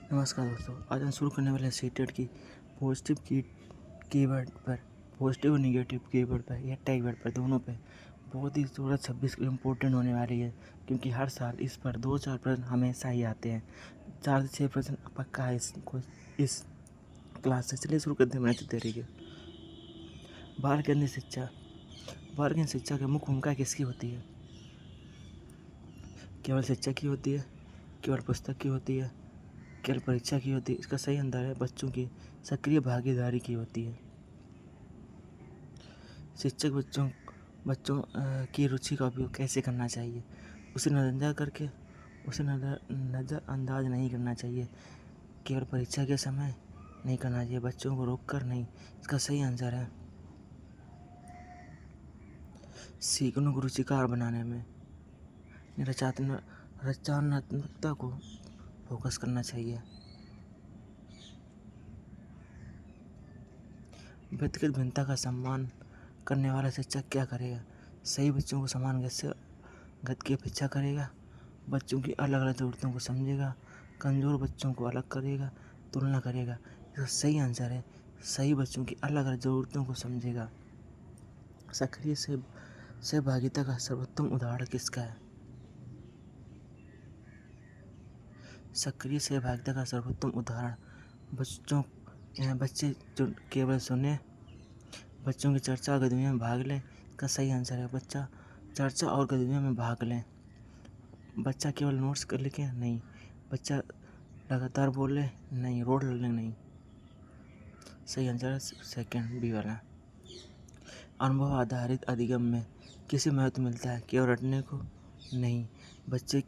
नमस्कार दोस्तों, आज हम शुरू करने वाले हैं सीटेट की पॉजिटिव कीवर्ड पर, पॉजिटिव और नेगेटिव कीवर्ड पर या टैग वर्ड पर, दोनों पे बहुत ही 16-26 इम्पोर्टेंट होने वाली है, क्योंकि हर साल इस पर 2-4 प्रश्न हमेशा ही आते हैं। 4 से 6 प्रश्न पक्का है इस क्लास से। चलिए शुरू करते हैं बिना देरी के। बाल केंद्रित शिक्षा। बाल केंद्रित शिक्षा की मुख्य भूमिका किसकी होती है? केवल शिक्षक की होती है, केवल पुस्तक की होती है, केवल परीक्षा की होती है? इसका सही आंसर है बच्चों की सक्रिय भागीदारी की होती है। शिक्षक बच्चों की रुचि का उपयोग कैसे करना चाहिए? उसे नज़रअंदाज नहीं करना चाहिए, केवल परीक्षा के समय नहीं करना चाहिए, बच्चों को रोक कर नहीं। इसका सही आंसर है सीखने को रुचिकार बनाने में रचनात्मकता को फोकस करना चाहिए। व्यक्तिगत भिन्नता का सम्मान करने वाला शिक्षक क्या करेगा? सही बच्चों को समान गति की अपेक्षा करेगा, बच्चों की अलग अलग ज़रूरतों को समझेगा, कमज़ोर बच्चों को अलग करेगा, तुलना करेगा। इसका सही आंसर है सही बच्चों की अलग अलग ज़रूरतों को समझेगा। सक्रिय सहभागिता का सर्वोत्तम उदाहरण किसका है? सक्रिय सहभागिता का सर्वोत्तम उदाहरण बच्चे जो केवल सुने, बच्चों की चर्चा और गतिविधियों में भाग लें। इसका सही आंसर है बच्चा चर्चा और गतिविधियों में भाग लें। बच्चा केवल नोट्स कर लिखे नहीं, बच्चा लगातार बोले नहीं, रोड लगे नहीं। सही आंसर है सेकंड बी वाला। अनुभव आधारित अधिगम में किसे महत्व मिलता है? केवल रटने को नहीं, बच्चे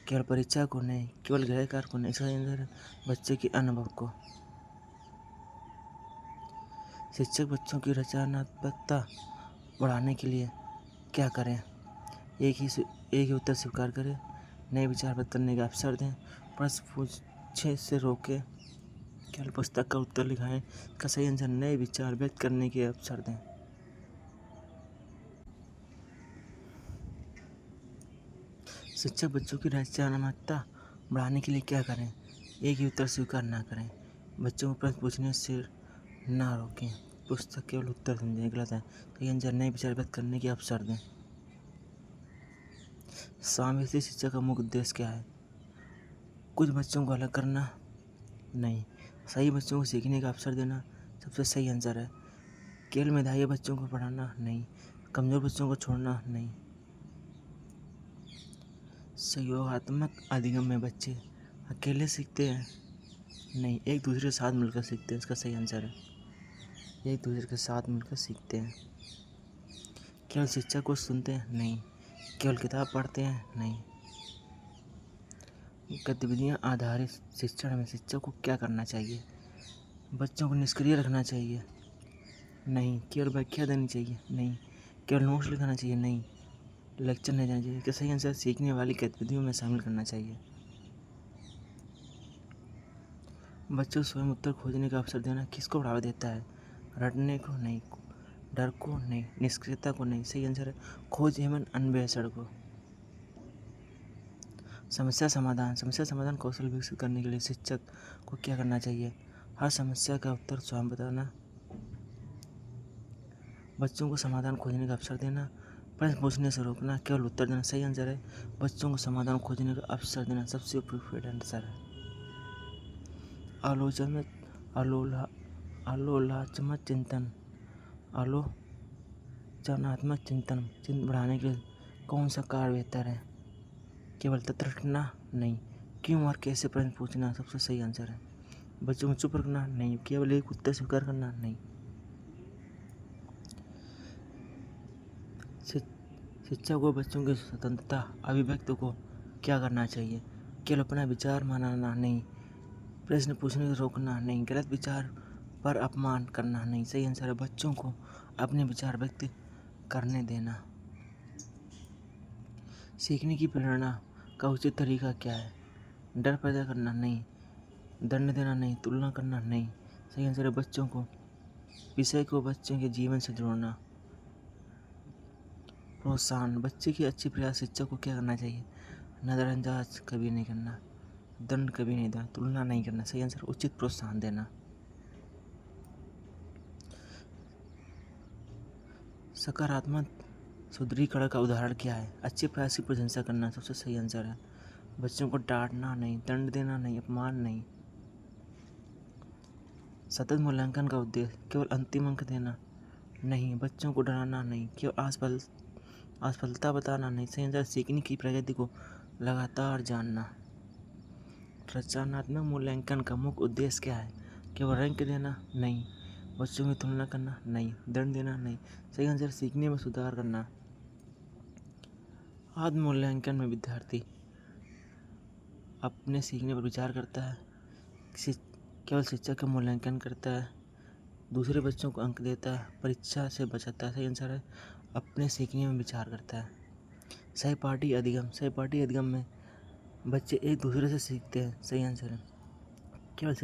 केवल परीक्षा को नहीं, केवल गृहकार्य को नहीं। इसका आंसर है बच्चे के अनुभव को। शिक्षक बच्चों की रचनात्मकता बढ़ाने के लिए क्या करें? एक ही उत्तर स्वीकार करें, नए विचार व्यक्त करने का अवसर दें, प्रश्न पूछे से रोकें, केवल पुस्तक का उत्तर लिखाएं। इसका सही आंसर नए विचार व्यक्त करने के अवसर दें। शिक्षक बच्चों की रचनात्मकता बढ़ाने के लिए क्या करें? एक ही उत्तर स्वीकार ना करें, बच्चों को प्रश्न पूछने से ना रोकें, पुस्तक केवल उत्तर समझें। गलत है। सही आंसर नए विचार व्यक्त करने के अवसर दें। समावेशी शिक्षा का मुख्य उद्देश्य क्या है? कुछ बच्चों को अलग करना नहीं, सही बच्चों को सीखने का अवसर देना सबसे सही आंसर है। केवल मेधावी बच्चों को पढ़ाना नहीं, कमज़ोर बच्चों को छोड़ना नहीं। सहयोगात्मक अधिगम में बच्चे अकेले सीखते हैं नहीं, एक दूसरे के साथ मिलकर सीखते हैं। इसका सही आंसर है एक दूसरे के साथ मिलकर सीखते हैं। केवल शिक्षक को सुनते हैं नहीं, केवल किताब पढ़ते हैं नहीं। गतिविधियाँ आधारित शिक्षण में शिक्षक को क्या करना चाहिए? बच्चों को निष्क्रिय रखना चाहिए नहीं, केवल व्याख्या देनी चाहिए नहीं, केवल नोट्स लिखाना चाहिए नहीं, लेक्चर नहीं देना चाहिए। इसका सही आंसर सीखने वाली गतिविधियों में शामिल करना चाहिए। बच्चों को स्वयं उत्तर खोजने का अवसर देना किसको बढ़ावा देता है? रटने को नहीं, डर को नहीं, निष्क्रियता को नहीं। सही आंसर है खोज एवं अन्वेषण को। समस्या समाधान कौशल विकसित करने के लिए शिक्षक को क्या करना चाहिए? हर समस्या का उत्तर स्वयं बताना, बच्चों को समाधान खोजने का अवसर देना, प्रश्न पूछने से रोकना, केवल उत्तर देना। सही आंसर है बच्चों को समाधान खोजने का अवसर देना सबसे उपयुक्त आंसर है। आलोचनात्मक चिंतन बढ़ाने के लिए कौन सा कार्य बेहतर है? केवल तथ्य रटना नहीं, क्यों और कैसे प्रश्न पूछना सबसे सही आंसर है। बच्चों को चुप रखना नहीं, केवल एक उत्तर स्वीकार करना नहीं। शिक्षक को बच्चों की स्वतंत्रता अभिव्यक्ति को क्या करना चाहिए? केवल अपना विचार मानना नहीं, प्रश्न पूछने से रोकना नहीं, गलत विचार पर अपमान करना नहीं। सही आंसर है बच्चों को अपने विचार व्यक्त करने देना। सीखने की प्रेरणा का उचित तरीका क्या है? डर पैदा करना नहीं, दंड देना नहीं, तुलना करना नहीं। सही आंसर है बच्चों को विषय को बच्चों के जीवन से जोड़ना। प्रोत्साहन बच्चे की अच्छी प्रयास शिक्षक को क्या करना चाहिए? नज़रअंदाज कभी नहीं करना, दंड कभी नहीं देना, तुलना नहीं करना, सही आंसर उचित प्रोत्साहन देना। सकारात्मक सुदृढ़ीकरण का उदाहरण क्या है? अच्छे प्रयास की प्रशंसा करना सबसे सही आंसर है। बच्चों को डांटना नहीं, दंड देना नहीं, अपमान नहीं। सतत मूल्यांकन का उद्देश्य केवल अंतिम अंक देना नहीं, बच्चों को डराना नहीं, केवल असफलता बताना नहीं, सही आंसर सीखने की प्रगति को लगातार जानना। रचनात्मक मूल्यांकन का मुख्य उद्देश्य क्या है? केवल रैंक देना नहीं, बच्चों की तुलना करना नहीं, दंड देना नहीं, सही आंसर सीखने में सुधार करना। आत्म मूल्यांकन में विद्यार्थी अपने सीखने पर विचार करता है, केवल शिक्षक का मूल्यांकन करता है, दूसरे बच्चों को अंक देता है, परीक्षा से बचाता है, सही आंसर है अपने सीखने में विचार करता है। सहपाठी अधिगम में बच्चे एक दूसरे से सीखते हैं, सही आंसर है केवल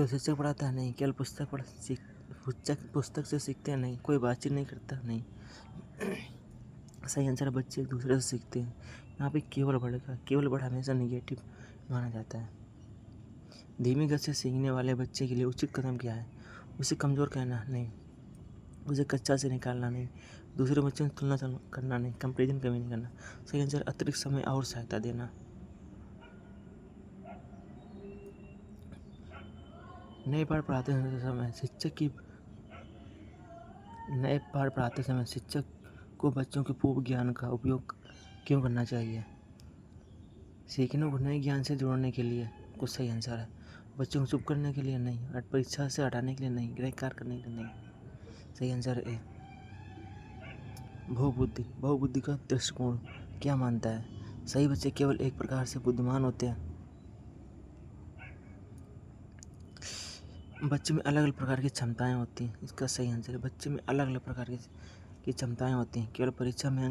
शिक्षक पढ़ाता है नहीं, केवल पुस्तक से सीखते हैं नहीं, कोई बातचीत नहीं करता नहीं, सही आंसर है बच्चे एक दूसरे से सीखते हैं। यहाँ पे केवल वर्ड हमेशा निगेटिव माना जाता है। धीमी गति से सीखने वाले बच्चे के लिए उचित कदम क्या है? उसे कमज़ोर कहना नहीं, उसे कक्षा से निकालना नहीं, दूसरे बच्चों से तुलना करना नहीं, कंपेरिजन कभी नहीं करना, सही आंसर अतिरिक्त समय और सहायता देना। नए पाठ पढ़ाते समय शिक्षक को बच्चों के पूर्व ज्ञान का उपयोग क्यों करना चाहिए? सीखने को नए ज्ञान से जोड़ने के लिए कुछ, सही आंसर है बच्चों को चुप करने के लिए नहीं, परीक्षा से हटाने के लिए नहीं, गृह कार्य करने के लिए नहीं, सही आंसर है बहुबुद्धि का दृष्टिकोण क्या मानता है? सही बच्चे केवल एक प्रकार से बुद्धिमान होते हैं। बच्चे में अलग अलग प्रकार की क्षमताएं होती हैं, इसका सही आंसर है बच्चे में अलग अलग प्रकार की क्षमताएं होती हैं। केवल परीक्षा में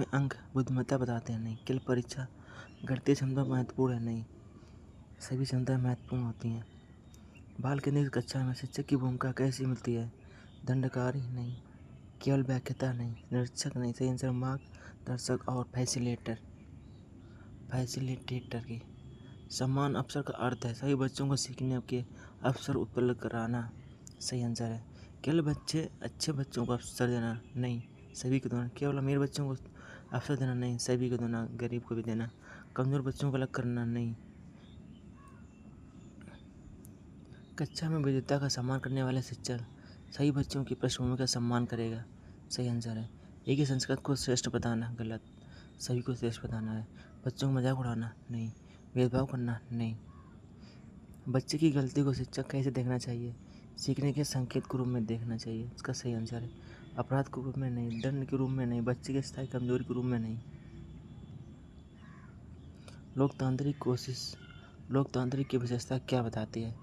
अंक बुद्धिमत्ता बताते हैं नहीं, केवल परीक्षा गणितीय क्षमता महत्वपूर्ण है नहीं, सभी क्षमताएं महत्वपूर्ण होती हैं। बाल केंद्रित कक्षा में शिक्षक की भूमिका कैसी मिलती है? दंडकारी नहीं, केवल व्याख्याता नहीं, निरीक्षक नहीं, सही आंसर मार्गदर्शक और फैसिलिटेटर की। समान अवसर का अर्थ है सभी बच्चों को सीखने के अवसर उपलब्ध कराना, सही आंसर है केवल अच्छे बच्चों को अवसर देना नहीं, सभी को देना, केवल अमीर बच्चों को अवसर देना नहीं, सभी को देना, गरीब को भी देना, कमज़ोर बच्चों को अलग करना नहीं। कक्षा में विविधता का सम्मान करने वाले शिक्षक सही बच्चों की पृष्ठभूमि का सम्मान करेगा, सही आंसर है एक ही संस्कृत को श्रेष्ठ बताना गलत, सभी को श्रेष्ठ बताना है। बच्चों को मजाक उड़ाना नहीं, भेदभाव करना नहीं। बच्चे की गलती को शिक्षक कैसे देखना चाहिए? सीखने के संकेत के रूप में देखना चाहिए, इसका सही आंसर है अपराध के रूप में नहीं, दंड के रूप में नहीं, बच्चे की स्थायी कमजोरी के रूप में नहीं। लोकतांत्रिक की विशेषता क्या बताती है?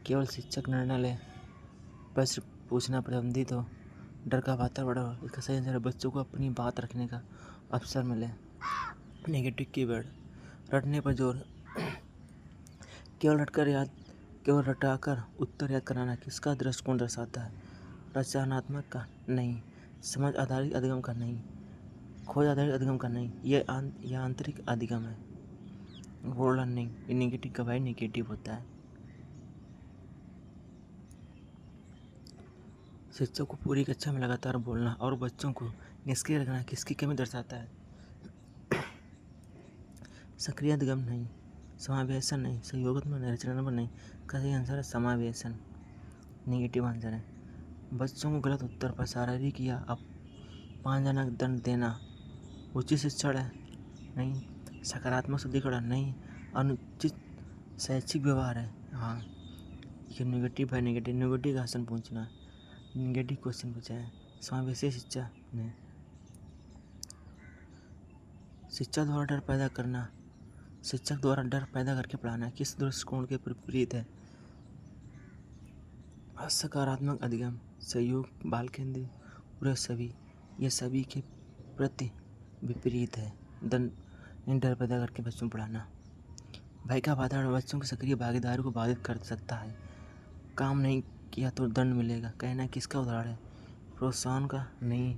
केवल शिक्षक निर्णय ले, प्रश्न पूछना प्रतिबंधित हो, डर का वातावरण हो, इसका सही आंसर है बच्चों को अपनी बात रखने का अवसर मिले। नेगेटिव कीवर्ड रटने पर जोर, केवल रटाकर उत्तर याद कराना किसका दृष्टिकोण दर्शाता है? रचनात्मक का नहीं, समझ आधारित अधिगम का नहीं, खोज आधारित अधिगम का नहीं, यह आंतरिक अधिगम है। वर्ड लर्निंग ये नेगेटिव का नेगेटिव होता है। शिक्षक को पूरी कक्षा में लगातार बोलना और बच्चों को निष्क्रिय रखना किसकी कमी दर्शाता है? सक्रिय अधिगम नहीं, समावेशन नहीं, सहयोगात्मक नहीं, रचनात्मक नहीं, का सही आंसर है समावेशन, नेगेटिव आंसर है। बच्चों को गलत उत्तर पर शारीरिक या अपमानजनक दंड देना उचित शिक्षण है नहीं, सकारात्मक शुद्धिकरण नहीं, अनुचित शैक्षिक व्यवहार है हाँ, ये नेगेटिव है। नेगेटिव का आसन पूछना, नेगेटिव क्वेश्चन पूछा है। समावेशी शिक्षा नहीं। शिक्षक द्वारा डर पैदा करके पढ़ाना किस दृष्टिकोण के विपरीत है? सकारात्मक अधिगम, सहयोग, बाल केंद्रित, पूरे सभी, ये सभी के प्रति विपरीत है। डर पैदा करके बच्चों को पढ़ाना। भय का वातावरण बच्चों की सक्रिय भागीदारी को बाधित कर सकता है। काम नहीं किया तो दंड मिलेगा, कहना किसका उदाहरण है? प्रोत्साहन का नहीं,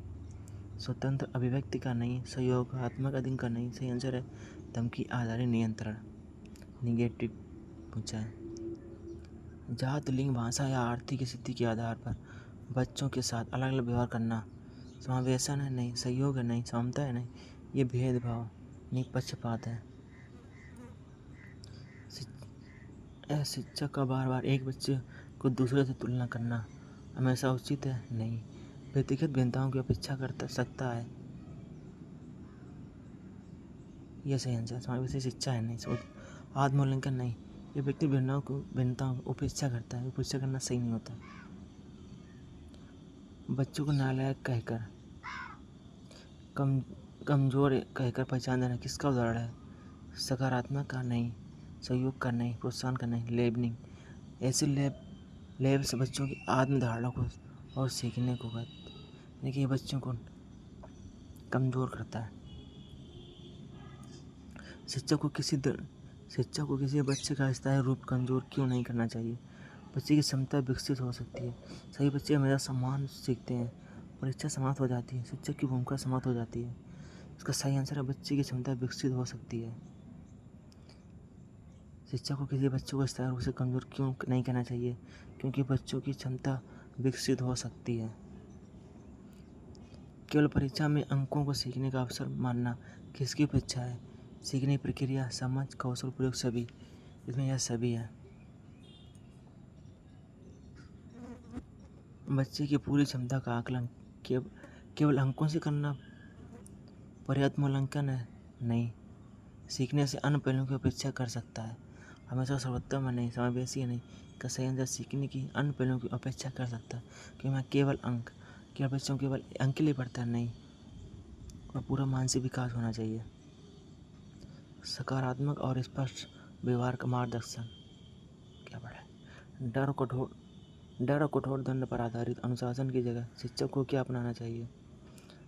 स्वतंत्र अभिव्यक्ति का नहीं, सहयोगात्मक अधिगम का नहीं, सही आंसर है धमकी आधारित नियंत्रण निगेटिव पूछा है। जात, लिंग, भाषा या आर्थिक स्थिति के आधार पर बच्चों के साथ अलग अलग व्यवहार करना समावेशन है नहीं, सहयोग है नहीं, समता है नहीं, ये भेदभाव नहीं, पक्षपात है। शिक्षक का बार बार एक बच्चे को दूसरे से तुलना करना हमेशा उचित है नहीं, व्यक्तिगत भिन्नताओं की अपेक्षा कर सकता है, यह सही आंसर। समावेशी शिक्षा है नहीं, आत्मूल्यांकन नहीं, ये व्यक्ति भिन्नताओं की उपेक्षा करता है, उपेक्षा करना सही नहीं होता। बच्चों को नालायक कहकर कमजोर कहकर पहचान देना किसका उदाहरण है? सकारात्मक का नहीं, सहयोग का नहीं, प्रोत्साहन का नहीं, लेबलिंग। ऐसे लेबल से बच्चों की आत्मधारणा को और सीखने को देखिए बच्चों को कमज़ोर करता है। शिक्षक को किसी बच्चे का स्थायी रूप कमज़ोर क्यों नहीं करना चाहिए? बच्चे की क्षमता विकसित हो सकती है। सभी बच्चे हमेशा समान सीखते हैं, परीक्षा समाप्त हो जाती है, शिक्षक की भूमिका समाप्त हो जाती है। इसका सही आंसर है बच्चे की क्षमता विकसित हो सकती है। शिक्षक को किसी बच्चे को स्थायी रूप से कमज़ोर क्यों नहीं कहना चाहिए? क्योंकि बच्चों की क्षमता विकसित हो सकती है। केवल परीक्षा में अंकों को सीखने का अवसर मानना किसकी अपेक्षा है? सीखने की प्रक्रिया, समझ, कौशल, प्रयोग सभी। इसमें यह सभी है। बच्चे की पूरी क्षमता का आकलन केवल अंकों से करना पर्याप्त मूल्यांकन है नहीं, सीखने से अन्य पहलुओं की अपेक्षा कर सकता है, हमेशा सर्वोत्तम है नहीं, समावेशी है नहीं, का सही आंसर सीखने की अन्य पहलुओं की अपेक्षा कर सकता है। क्योंकि मैं केवल बच्चों केवल अंक के लिए पढ़ता है नहीं, और पूरा मानसिक विकास होना चाहिए। सकारात्मक और स्पष्ट व्यवहार का मार्गदर्शन क्या पढ़ा है? डर और कठोर दंड पर आधारित अनुशासन की जगह शिक्षक को क्या अपनाना चाहिए?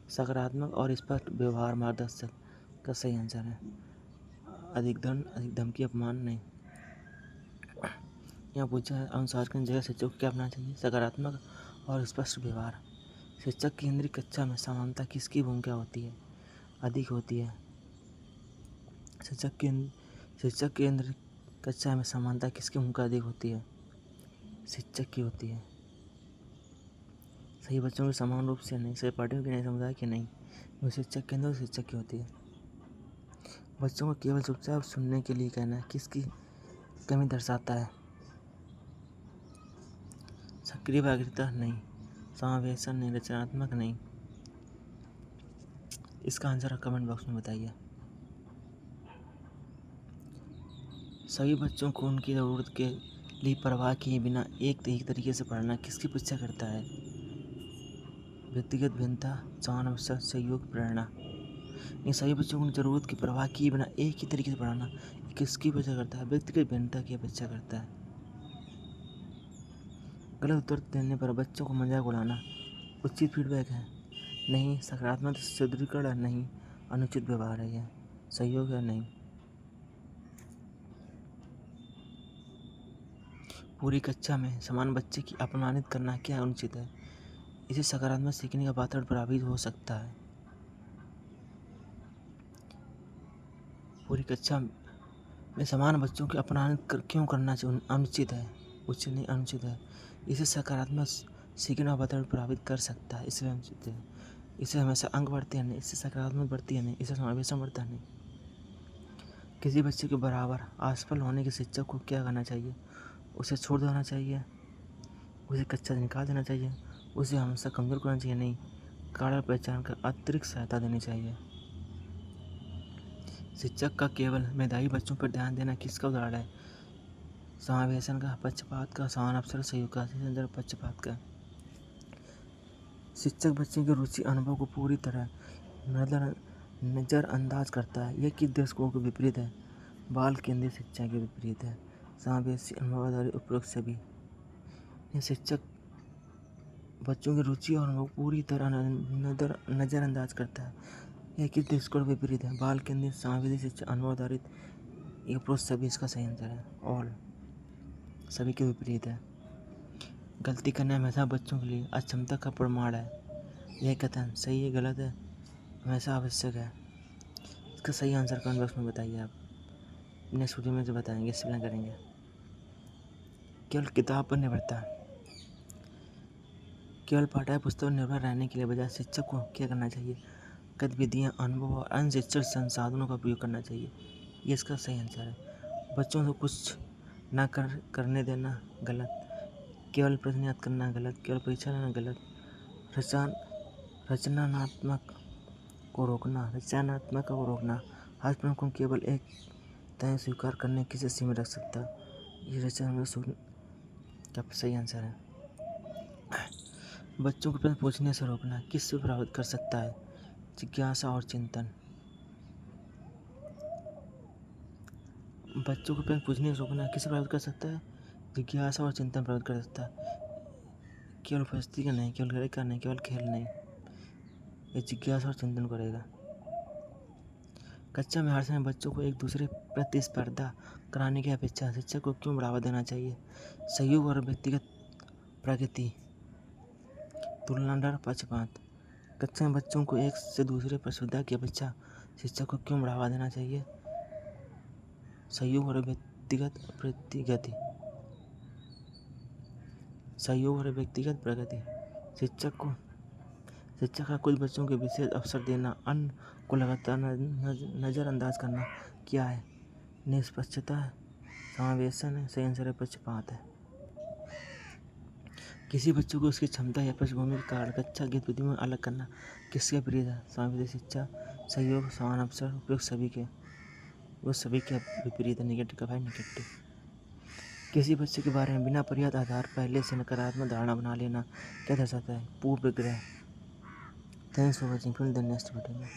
सकारात्मक और स्पष्ट व्यवहार मार्गदर्शक का सही आंसर है। अधिक दंड, अधिक धमकी, अपमान नहीं। यहाँ पूछा है अनुशासन की जगह शिक्षक को क्या अपनाना चाहिए? सकारात्मक और स्पष्ट व्यवहार। शिक्षक केंद्रित कक्षा में समानता किसकी भूमिका होती है? अधिक होती है। शिक्षक केंद्रित कक्षा में समानता किसकी भूमिका अधिक होती है? शिक्षक की होती है। सही बच्चों की समान रूप से नहीं, सही पार्टियों की नहीं, समुदाय की नहीं, वो शिक्षक केंद्र शिक्षक की होती है। बच्चों को केवल चुपचाप सुनने के लिए कहना किसकी कमी दर्शाता है? सक्रिय भागीदारिता नहीं, समावेशन नहीं, रचनात्मक नहीं। इसका आंसर कमेंट बॉक्स में बताइए। सभी बच्चों को उनकी ज़रूरत के लिए परवाह किए बिना एक ही तरीके से पढ़ना किसकी पीछा करता है? व्यक्तिगत भिन्नता, समान अवसर, सहयोग, प्रेरणा। ये सभी बच्चों को ज़रूरत की परवाह किए बिना एक ही तरीके से पढ़ाना किसकी अपेक्षा करता है? व्यक्तिगत भिन्नता की अपेक्षा करता है। गलत उत्तर देने पर बच्चों को मजाक उड़ाना उचित फीडबैक है नहीं, सकारात्मक सुदृढ़ीकरण नहीं, अनुचित व्यवहार है, यह सहयोग है नहीं। पूरी कक्षा में समान बच्चे की अपमानित करना क्या अनुचित है? इसे सकारात्मक सीखने का वातावरण प्रभावित हो सकता है। पूरी कक्षा में समान बच्चों की अपमानित क्यों करना अनुचित है? उचित नहीं, अनुचित है। इसे सकारात्मक सीखने का वातावरण प्रभावित कर सकता है, इसलिए अनुचित है। इसे हमेशा अंक बढ़ते हैं नहीं, इससे सकारात्मक बढ़ती है नहीं, इसे समावेशन बढ़ता नहीं। किसी बच्चे के बराबर असफल होने के शिक्षक को क्या करना चाहिए? उसे छोड़ देना चाहिए, उसे कक्षा से निकाल देना चाहिए, उसे हमेशा कमज़ोर करना चाहिए नहीं, कारण पहचान कर अतिरिक्त सहायता देनी चाहिए। शिक्षक का केवल मेधावी बच्चों पर ध्यान देना किसका उदाहरण है? समावेशन का, पक्षपात का, समान अवसर, सहयोग का। पक्षपात का। शिक्षक बच्चे की रुचि अनुभव को पूरी तरह नज़रअंदाज करता है, यह किस दृष्टिकोण के विपरीत है? बाल केंद्रित शिक्षा के विपरीत है। समावेशी, अनुभव आधारित, उपरोक्त सभी। यह शिक्षक बच्चों की रुचि और अनुभव पूरी तरह नज़रअंदाज करता है, यह किस दृष्टिकोण के विपरीत है? बाल केंद्रित, समावेशी शिक्षा, अनुभव आधारित, उपरोक्त सभी। इसका सही आंसर है ऑल, सभी के विपरीत है। गलती करना हमेशा बच्चों के लिए अक्षमता का प्रमाण है, यह कथन सही है, गलत है, हमेशा आवश्यक है। इसका सही आंसर कमेंट बॉक्स में बताइए आप। नेक्स्ट वीडियो में जो बताएंगे एक्सप्लेन करेंगे। केवल किताब पर निर्भरता, केवल पाठ्य पुस्तक पर निर्भर रहने के लिए बजाय शिक्षक को क्या करना चाहिए? गतिविधियाँ, अनुभव और अन्य शिक्षण संसाधनों का उपयोग करना चाहिए। ये इसका सही आंसर है। बच्चों को कुछ ना करने देना गलत, केवल प्रश्न याद करना गलत, केवल परीक्षा लेना गलत, रचनात्मक को रोकना, हर प्रश्न को केवल एक तय स्वीकार करने किसी सीमित रख सकता। ये रचनात्मक का सही आंसर है। बच्चों को प्रश्न पूछने से रोकना किससे प्रभावित कर सकता है? जिज्ञासा और चिंतन। बच्चों को प्रश्न पूछने से रोकना किससे प्रभावित कर सकता है? जिज्ञासा और चिंतन प्रभावित कर सकता है। केवल उपस्थिति का नहीं, केवल गणित का नहीं, केवल खेल नहीं, ये जिज्ञासा और चिंतन करेगा। कक्षा में हर समय बच्चों को एक दूसरे प्रतिस्पर्धा कराने की अपेक्षा शिक्षक को क्यों बढ़ावा देना चाहिए? सहयोग और व्यक्तिगत प्रगति, तुलना, डर, पक्षपात। कक्षा में बच्चों को एक से दूसरे प्रतिस्पर्धा की अपेक्षा शिक्षक को क्यों बढ़ावा देना चाहिए? सहयोग और व्यक्तिगत प्रगति। शिक्षक का कुछ बच्चों के विशेष अवसर देना, अन्य को लगातार नज़रअंदाज करना क्या है? निष्पक्षता है, समावेशन है, सही आंसर है पक्षपात है। किसी बच्चे को उसकी क्षमता या पृष्ठभूमि के कारण कक्षा गतिविधियों में अलग करना किसके विपरीत है? समावेशी शिक्षा, सहयोग, समान अवसर, उपयोग सभी के विपरीत है। नेगेटिव का भाई नेगेटिव। किसी बच्चे के बारे में बिना पर्याप्त आधार पहले से नकारात्मक धारणा बना लेना क्या दर्शाता है? पूर्व ग्रह। थैंक्स फॉर वॉचिंग, फिर नेक्स्ट वीडियो में।